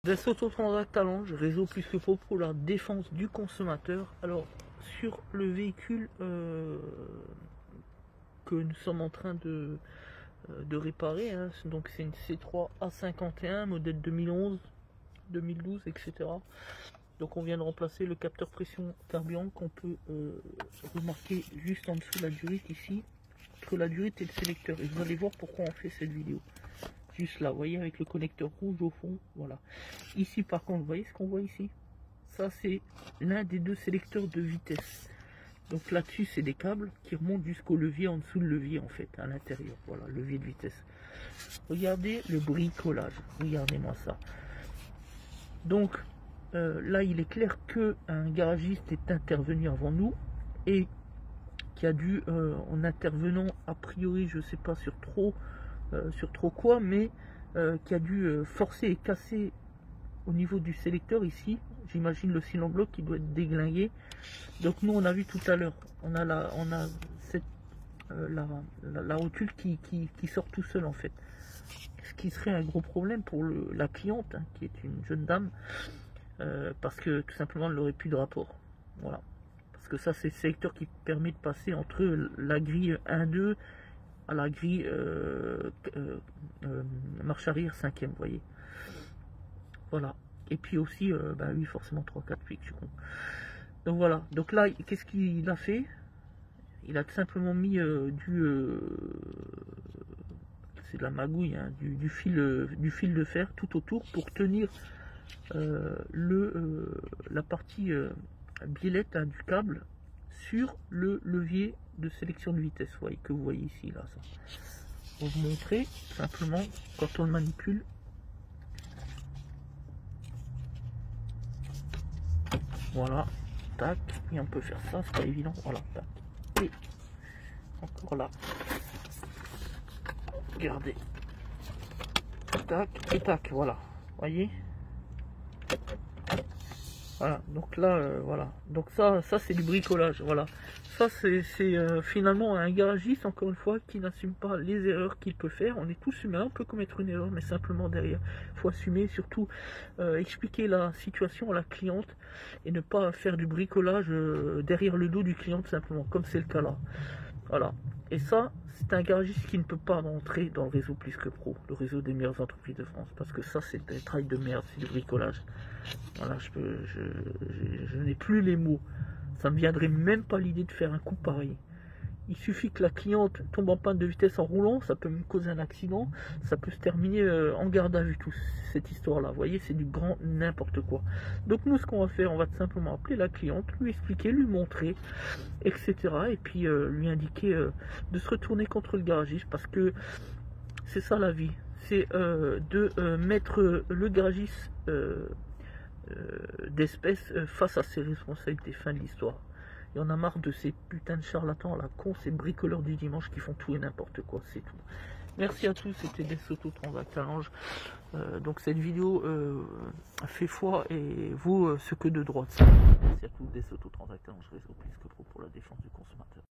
Des autotransact Talange, réseau plus que pro pour la défense du consommateur. Alors sur le véhicule que nous sommes en train de réparer, hein, donc c'est une C3 A51 modèle 2011, 2012, etc. Donc on vient de remplacer le capteur pression carburant qu'on peut remarquer juste en dessous de la durite ici, entre la durite et le sélecteur. Et vous allez voir pourquoi on fait cette vidéo. Juste là, vous voyez, avec le connecteur rouge au fond, voilà. Ici par contre, vous voyez ce qu'on voit ici? Ça c'est l'un des deux sélecteurs de vitesse. Donc là-dessus c'est des câbles qui remontent jusqu'au levier, en dessous de levier en fait, à l'intérieur, voilà, levier de vitesse. Regardez le bricolage, regardez-moi ça. Donc là il est clair que un garagiste est intervenu avant nous et qui a dû, en intervenant a priori, je sais pas sur trop quoi, mais qui a dû forcer et casser au niveau du sélecteur ici, j'imagine le cylindre bloc qui doit être déglingué. Donc nous on a vu tout à l'heure, on a cette la rotule qui sort tout seul en fait, ce qui serait un gros problème pour la cliente, hein, qui est une jeune dame, parce que tout simplement elle n'aurait plus de rapport, voilà, parce que ça c'est le sélecteur qui permet de passer entre la grille 1-2 à la grille marche arrière 5e, vous voyez, voilà. Et puis aussi bah oui, forcément 3-4 pics, je suis con. Donc voilà, donc là qu'est-ce qu'il a fait? Il a tout simplement mis c'est de la magouille, hein, du fil de fer tout autour pour tenir la partie biellette, hein, du câble sur le levier de sélection de vitesse, voyez, que vous voyez ici là. Ça. Pour vous montrer simplement quand on le manipule. Voilà, tac, et on peut faire ça, c'est pas évident, voilà, tac, et encore là, regardez, tac, et tac, voilà, voyez, voilà, donc là, voilà, donc ça c'est du bricolage, voilà, ça c'est finalement un garagiste, encore une fois, qui n'assume pas les erreurs qu'il peut faire. On est tous humains, on peut commettre une erreur, mais simplement derrière, il faut assumer, surtout expliquer la situation à la cliente et ne pas faire du bricolage derrière le dos du client, simplement, comme c'est le cas là. Voilà. Et ça, c'est un garagiste qui ne peut pas rentrer dans le réseau Plus que Pro, le réseau des meilleures entreprises de France, parce que ça, c'est un travail de merde, c'est du bricolage. Voilà, je n'ai plus les mots. Ça me viendrait même pas l'idée de faire un coup pareil. Il suffit que la cliente tombe en panne de vitesse en roulant, ça peut me causer un accident, ça peut se terminer en garde à vue, toute cette histoire-là. Vous voyez, c'est du grand n'importe quoi. Donc nous, ce qu'on va faire, on va tout simplement appeler la cliente, lui expliquer, lui montrer, etc. Et puis lui indiquer de se retourner contre le garagiste, parce que c'est ça la vie. C'est de mettre le garagiste d'espèce face à ses responsabilités. Fin de l'histoire. Et on a marre de ces putains de charlatans à la con, ces bricoleurs du dimanche qui font tout et n'importe quoi, c'est tout. Merci à tous, c'était des autotransact Talange. Donc cette vidéo fait foi et vaut ce que de droit de ça. Merci à tous, des autotransact Talange, réseau Plus que Pro pour la défense du consommateur.